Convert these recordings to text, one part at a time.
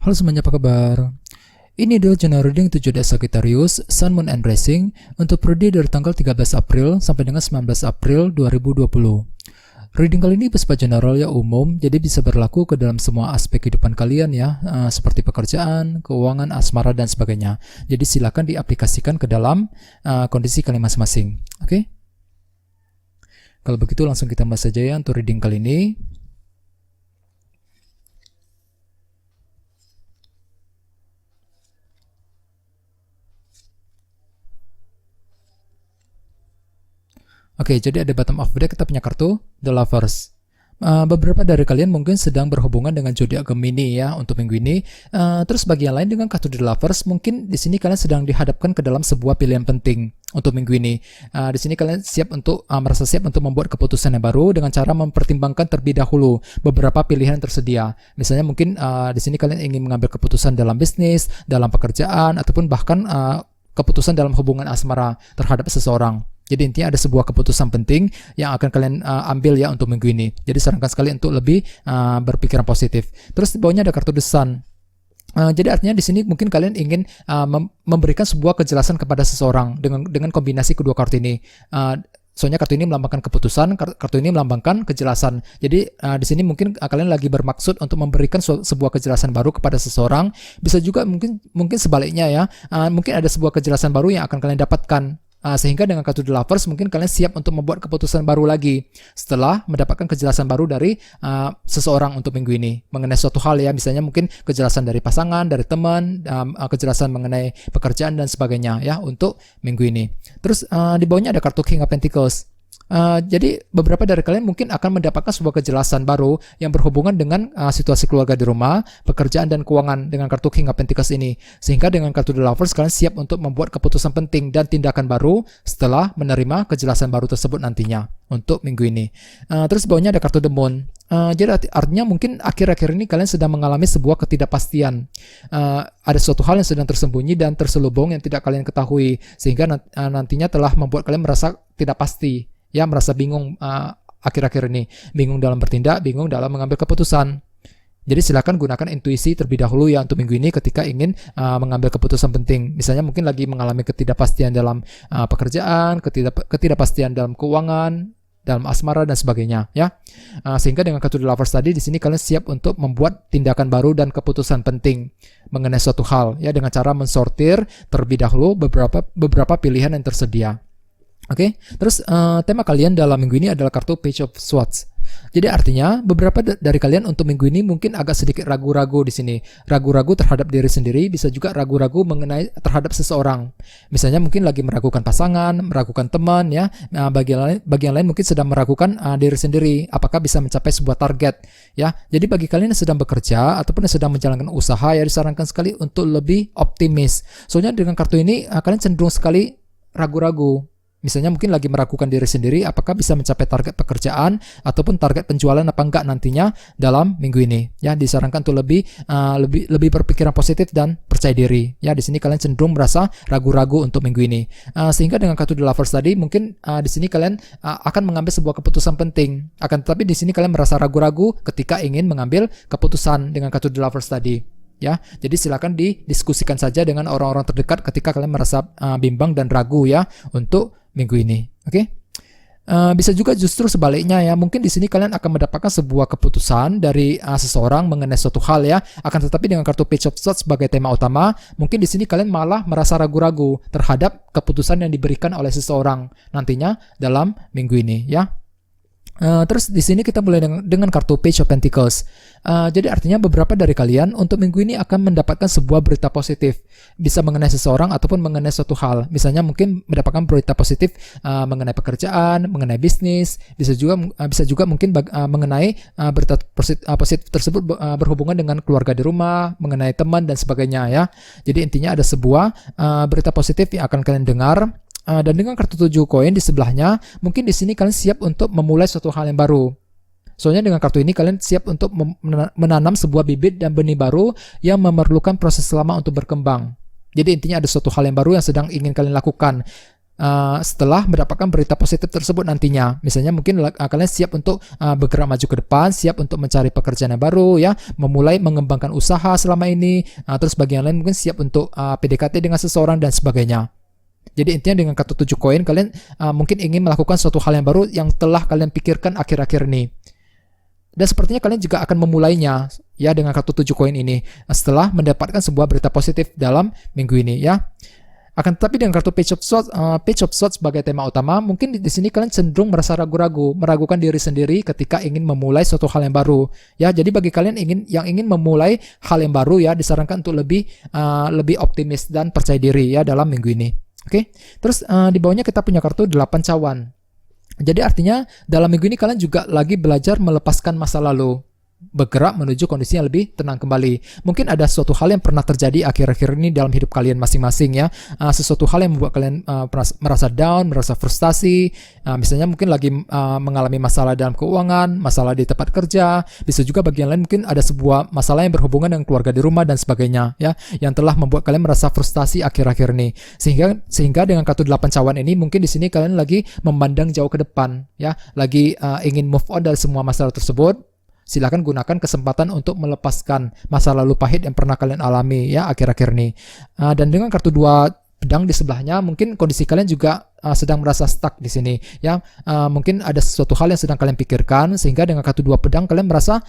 Halo semuanya, apa kabar? Ini adalah general reading 7 dari Sagittarius, Sun, Moon, and Rising untuk periode dari tanggal 13 April sampai dengan 19 April 2020. Reading kali ini bersifat general ya, umum, jadi bisa berlaku ke dalam semua aspek kehidupan kalian ya, seperti pekerjaan, keuangan, asmara, dan sebagainya. Jadi silakan diaplikasikan ke dalam kondisi kalian masing-masing. Oke? Kalau begitu langsung kita bahas saja ya untuk reading kali ini. Oke, jadi ada bottom of deck, kita punya kartu The Lovers. Beberapa dari kalian mungkin sedang berhubungan dengan zodiak Gemini ya untuk minggu ini. Terus bagi yang lain dengan kartu The Lovers, mungkin di sini kalian sedang dihadapkan ke dalam sebuah pilihan penting untuk minggu ini. Di sini kalian merasa siap untuk membuat keputusan yang baru dengan cara mempertimbangkan terlebih dahulu beberapa pilihan yang tersedia. Misalnya mungkin di sini kalian ingin mengambil keputusan dalam bisnis, dalam pekerjaan, ataupun bahkan keputusan dalam hubungan asmara terhadap seseorang. Jadi intinya ada sebuah keputusan penting yang akan kalian ambil ya untuk minggu ini. Jadi sarankan sekali untuk lebih berpikiran positif. Terus di bawahnya ada kartu The Sun. Jadi artinya di sini mungkin kalian ingin memberikan sebuah kejelasan kepada seseorang dengan kombinasi kedua kartu ini. Soalnya kartu ini melambangkan keputusan, kartu ini melambangkan kejelasan. Jadi di sini mungkin kalian lagi bermaksud untuk memberikan sebuah kejelasan baru kepada seseorang. Bisa juga mungkin sebaliknya ya. Mungkin ada sebuah kejelasan baru yang akan kalian dapatkan. Sehingga dengan kartu The Lovers mungkin kalian siap untuk membuat keputusan baru lagi setelah mendapatkan kejelasan baru dari seseorang untuk minggu ini mengenai suatu hal ya, misalnya mungkin kejelasan dari pasangan, dari teman, kejelasan mengenai pekerjaan dan sebagainya ya untuk minggu ini. Terus di bawahnya ada kartu King of Pentacles. Jadi beberapa dari kalian mungkin akan mendapatkan sebuah kejelasan baru yang berhubungan dengan situasi keluarga di rumah, pekerjaan dan keuangan dengan kartu King of Pentacles ini. Sehingga dengan kartu The Lovers kalian siap untuk membuat keputusan penting dan tindakan baru setelah menerima kejelasan baru tersebut nantinya untuk minggu ini. Terus bawahnya ada kartu The Moon. Jadi artinya mungkin akhir-akhir ini kalian sedang mengalami sebuah ketidakpastian. Ada suatu hal yang sedang tersembunyi dan terselubung yang tidak kalian ketahui, sehingga nantinya telah membuat kalian merasa tidak pasti. Ya, merasa bingung akhir-akhir ini, bingung dalam bertindak, bingung dalam mengambil keputusan. Jadi silakan gunakan intuisi terlebih dahulu ya untuk minggu ini ketika ingin mengambil keputusan penting. Misalnya mungkin lagi mengalami ketidakpastian dalam pekerjaan, ketidakpastian dalam keuangan, dalam asmara dan sebagainya ya. Sehingga dengan kartu The Lovers tadi di sini kalian siap untuk membuat tindakan baru dan keputusan penting mengenai suatu hal ya, dengan cara mensortir terlebih dahulu beberapa pilihan yang tersedia. Oke, terus tema kalian dalam minggu ini adalah kartu Page of Swords. Jadi artinya beberapa dari kalian untuk minggu ini mungkin agak sedikit ragu-ragu di sini. Ragu-ragu terhadap diri sendiri, bisa juga ragu-ragu mengenai terhadap seseorang. Misalnya mungkin lagi meragukan pasangan, meragukan teman ya. Bagi yang lain mungkin sedang meragukan diri sendiri apakah bisa mencapai sebuah target ya. Jadi bagi kalian yang sedang bekerja ataupun yang sedang menjalankan usaha ya, disarankan sekali untuk lebih optimis. Soalnya dengan kartu ini kalian cenderung sekali ragu-ragu. Misalnya mungkin lagi meragukan diri sendiri apakah bisa mencapai target pekerjaan ataupun target penjualan apa enggak nantinya dalam minggu ini. Ya, disarankan untuk lebih berpikiran positif dan percaya diri. Ya, di sini kalian cenderung merasa ragu-ragu untuk minggu ini. Sehingga dengan kartu The Lovers tadi mungkin di sini kalian akan mengambil sebuah keputusan penting. Akan tetapi di sini kalian merasa ragu-ragu ketika ingin mengambil keputusan dengan kartu The Lovers tadi. Ya, jadi silakan didiskusikan saja dengan orang-orang terdekat ketika kalian merasa bimbang dan ragu ya untuk minggu ini. Oke. Bisa juga justru sebaliknya ya. Mungkin di sini kalian akan mendapatkan sebuah keputusan dari seseorang mengenai suatu hal ya. Akan tetapi dengan kartu Page of Swords sebagai tema utama, mungkin di sini kalian malah merasa ragu-ragu terhadap keputusan yang diberikan oleh seseorang nantinya dalam minggu ini ya. Terus di sini kita mulai dengan kartu Page of Pentacles. Jadi artinya beberapa dari kalian untuk minggu ini akan mendapatkan sebuah berita positif, bisa mengenai seseorang ataupun mengenai suatu hal. Misalnya mungkin mendapatkan berita positif mengenai pekerjaan, mengenai bisnis, bisa juga mungkin mengenai berita positif tersebut berhubungan dengan keluarga di rumah, mengenai teman dan sebagainya ya. Jadi intinya ada sebuah berita positif yang akan kalian dengar. Dan dengan kartu 7 koin di sebelahnya, mungkin di sini kalian siap untuk memulai suatu hal yang baru. Soalnya dengan kartu ini kalian siap untuk menanam sebuah bibit dan benih baru yang memerlukan proses lama untuk berkembang. Jadi intinya ada suatu hal yang baru yang sedang ingin kalian lakukan. setelah mendapatkan berita positif tersebut nantinya. Misalnya mungkin kalian siap untuk bergerak maju ke depan, siap untuk mencari pekerjaan yang baru ya, memulai mengembangkan usaha selama ini, terus bagian lain mungkin siap untuk PDKT dengan seseorang dan sebagainya. Jadi intinya dengan kartu 7 koin kalian mungkin ingin melakukan suatu hal yang baru yang telah kalian pikirkan akhir-akhir ini. Dan sepertinya kalian juga akan memulainya ya dengan kartu 7 koin ini setelah mendapatkan sebuah berita positif dalam minggu ini ya. Akan tetapi dengan kartu Page of Swords sebagai tema utama, mungkin di sini kalian cenderung merasa ragu-ragu, meragukan diri sendiri ketika ingin memulai suatu hal yang baru. Ya, jadi bagi kalian yang ingin memulai hal yang baru ya, disarankan untuk lebih optimis dan percaya diri ya dalam minggu ini. Oke. Terus di bawahnya kita punya kartu 8 cawan. Jadi artinya dalam minggu ini kalian juga lagi belajar melepaskan masa lalu, bergerak menuju kondisi yang lebih tenang kembali. Mungkin ada suatu hal yang pernah terjadi akhir-akhir ini dalam hidup kalian masing-masing ya, sesuatu hal yang membuat kalian merasa down, merasa frustasi, misalnya mungkin lagi mengalami masalah dalam keuangan, masalah di tempat kerja, bisa juga bagian lain mungkin ada sebuah masalah yang berhubungan dengan keluarga di rumah dan sebagainya ya, yang telah membuat kalian merasa frustasi akhir-akhir ini. Sehingga dengan kartu 8 cawan ini mungkin di sini kalian lagi memandang jauh ke depan ya, lagi ingin move on dari semua masalah tersebut. Silakan gunakan kesempatan untuk melepaskan masa lalu pahit yang pernah kalian alami ya akhir-akhir ini. Dan dengan kartu 2 pedang di sebelahnya, mungkin kondisi kalian juga sedang merasa stuck di sini ya. Mungkin ada sesuatu hal yang sedang kalian pikirkan, sehingga dengan kartu 2 pedang kalian merasa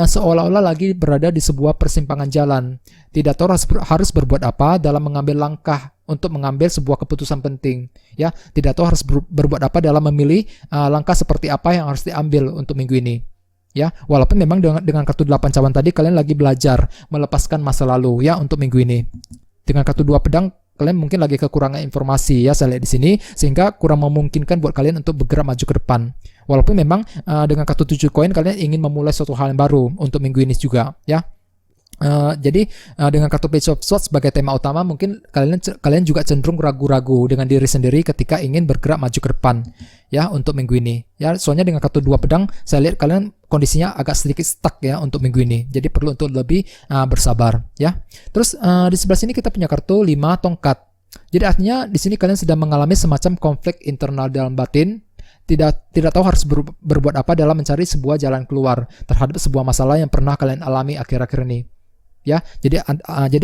seolah-olah lagi berada di sebuah persimpangan jalan. Tidak tahu harus berbuat apa dalam mengambil langkah untuk mengambil sebuah keputusan penting ya. Tidak tahu harus berbuat apa dalam memilih langkah seperti apa yang harus diambil untuk minggu ini. Ya, walaupun memang dengan kartu 8 cawan tadi kalian lagi belajar melepaskan masa lalu ya untuk minggu ini. Dengan kartu 2 pedang kalian mungkin lagi kekurangan informasi ya, saya lihat di sini, sehingga kurang memungkinkan buat kalian untuk bergerak maju ke depan. Walaupun memang dengan kartu 7 koin kalian ingin memulai suatu hal yang baru untuk minggu ini juga ya. Jadi dengan kartu Page of Swords sebagai tema utama, mungkin kalian juga cenderung ragu-ragu dengan diri sendiri ketika ingin bergerak maju ke depan ya untuk minggu ini ya. Soalnya dengan kartu 2 pedang saya lihat kalian kondisinya agak sedikit stuck ya untuk minggu ini, jadi perlu untuk lebih bersabar ya. Terus di sebelah sini kita punya kartu 5 tongkat. Jadi artinya di sini kalian sedang mengalami semacam konflik internal dalam batin, tidak tahu harus berbuat apa dalam mencari sebuah jalan keluar terhadap sebuah masalah yang pernah kalian alami akhir-akhir ini. Ya, jadi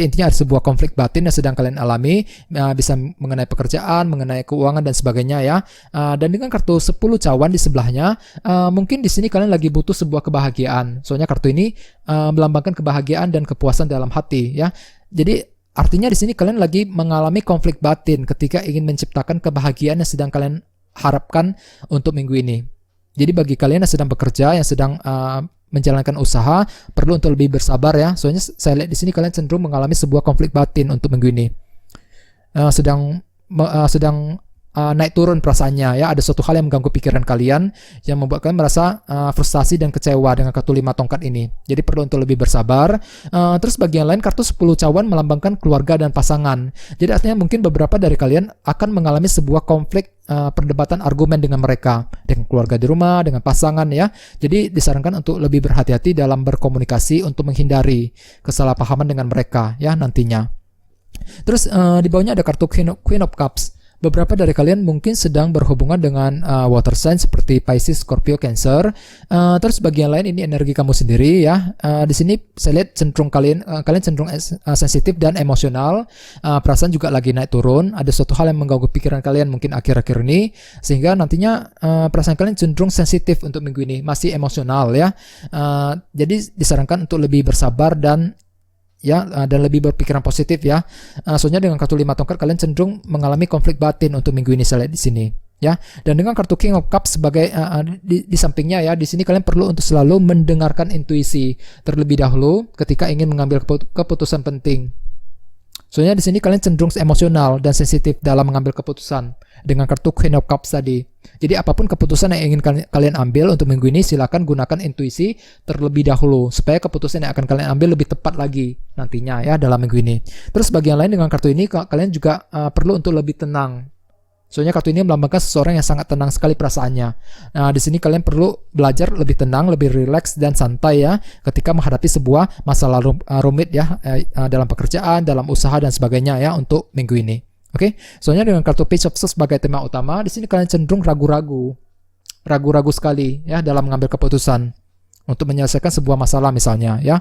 intinya ada sebuah konflik batin yang sedang kalian alami, bisa mengenai pekerjaan, mengenai keuangan dan sebagainya ya. Dan dengan kartu 10 cawan di sebelahnya, mungkin di sini kalian lagi butuh sebuah kebahagiaan. Soalnya kartu ini melambangkan kebahagiaan dan kepuasan dalam hati ya. Jadi artinya di sini kalian lagi mengalami konflik batin ketika ingin menciptakan kebahagiaan yang sedang kalian harapkan untuk minggu ini. Jadi bagi kalian yang sedang bekerja, yang sedang menjalankan usaha, perlu untuk lebih bersabar ya. Soalnya saya lihat di sini kalian cenderung mengalami sebuah konflik batin untuk minggu ini. Sedang naik turun perasaannya ya. Ada suatu hal yang mengganggu pikiran kalian yang membuat kalian merasa frustasi dan kecewa dengan kartu 5 tongkat ini. Jadi perlu untuk lebih bersabar. Terus bagian lain kartu 10 cawan melambangkan keluarga dan pasangan. Jadi artinya mungkin beberapa dari kalian akan mengalami sebuah konflik perdebatan argumen dengan mereka, dengan keluarga di rumah, dengan pasangan ya. Jadi disarankan untuk lebih berhati-hati dalam berkomunikasi untuk menghindari kesalahpahaman dengan mereka ya nantinya. Terus di bawahnya ada kartu Queen of Cups. Beberapa dari kalian mungkin sedang berhubungan dengan water sign seperti Pisces, Scorpio, Cancer. Terus bagian lain ini energi kamu sendiri ya. Di sini saya lihat cenderung kalian cenderung sensitif dan emosional. Perasaan juga lagi naik turun. Ada suatu hal yang mengganggu pikiran kalian mungkin akhir-akhir ini, sehingga nantinya perasaan kalian cenderung sensitif untuk minggu ini, masih emosional ya. Jadi disarankan untuk lebih bersabar dan lebih berpikiran positif ya. Soalnya dengan kartu 5 tongkat kalian cenderung mengalami konflik batin untuk minggu ini, saya lihat di sini ya. Dan dengan kartu King of Cups sebagai di sampingnya ya, di sini kalian perlu untuk selalu mendengarkan intuisi terlebih dahulu ketika ingin mengambil keputusan penting. Soalnya di sini kalian cenderung emosional dan sensitif dalam mengambil keputusan dengan kartu Queen of Cups tadi. Jadi apapun keputusan yang ingin kalian ambil untuk minggu ini, silakan gunakan intuisi terlebih dahulu supaya keputusan yang akan kalian ambil lebih tepat lagi nantinya ya dalam minggu ini. Terus bagian lain dengan kartu ini kalian juga perlu untuk lebih tenang. Soalnya kartu ini melambangkan seseorang yang sangat tenang sekali perasaannya. Nah, di sini kalian perlu belajar lebih tenang, lebih rileks dan santai ya ketika menghadapi sebuah masalah rumit ya dalam pekerjaan, dalam usaha dan sebagainya ya untuk minggu ini. Oke, soalnya dengan kartu Page of Swords sebagai tema utama, di sini kalian cenderung ragu-ragu sekali ya dalam mengambil keputusan untuk menyelesaikan sebuah masalah misalnya ya.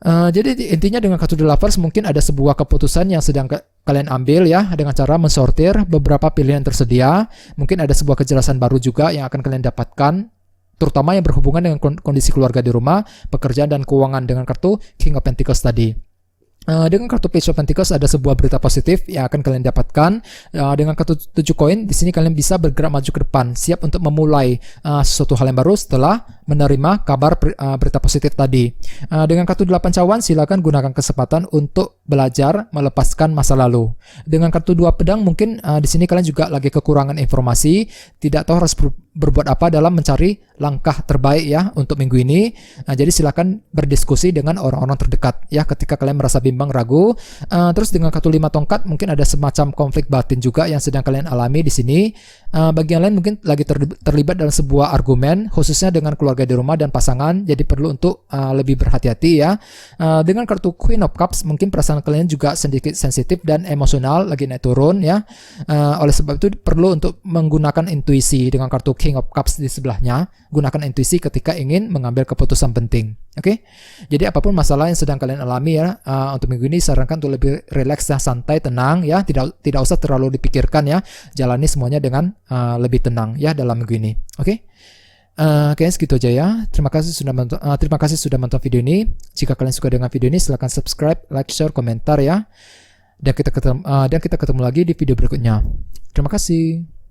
Jadi intinya dengan kartu The Lovers mungkin ada sebuah keputusan yang sedang kalian ambil ya dengan cara mensortir beberapa pilihan tersedia. Mungkin ada sebuah kejelasan baru juga yang akan kalian dapatkan, terutama yang berhubungan dengan kondisi keluarga di rumah, pekerjaan dan keuangan dengan kartu King of Pentacles tadi. Dengan kartu Page of Pentacles ada sebuah berita positif yang akan kalian dapatkan. Dengan kartu 7 koin di sini kalian bisa bergerak maju ke depan, siap untuk memulai sesuatu hal yang baru setelah menerima kabar berita positif tadi. Dengan kartu 8 cawan silakan gunakan kesempatan untuk belajar melepaskan masa lalu. Dengan kartu 2 pedang mungkin di sini kalian juga lagi kekurangan informasi, tidak tahu harus berbuat apa dalam mencari langkah terbaik ya untuk minggu ini. Jadi silakan berdiskusi dengan orang-orang terdekat ya ketika kalian merasa bimbang, ragu. Terus dengan kartu 5 tongkat mungkin ada semacam konflik batin juga yang sedang kalian alami di sini. Bagi yang lain mungkin lagi terlibat dalam sebuah argumen khususnya dengan keluarga di rumah dan pasangan, jadi perlu untuk lebih berhati-hati ya. Dengan kartu Queen of Cups mungkin perasaan kalian juga sedikit sensitif dan emosional, lagi naik turun ya. Oleh sebab itu perlu untuk menggunakan intuisi. Dengan kartu King of Cups di sebelahnya, gunakan intuisi ketika ingin mengambil keputusan penting. Oke, jadi apapun masalah yang sedang kalian alami ya, untuk minggu ini sarankan untuk lebih rileks dan santai, tenang ya, tidak usah terlalu dipikirkan ya, jalani semuanya dengan lebih tenang ya dalam minggu ini. Oke. Kayaknya segitu aja ya. Terima kasih sudah menonton video ini. Jika kalian suka dengan video ini, silahkan subscribe, like, share, komentar ya. Dan kita ketemu lagi di video berikutnya. Terima kasih.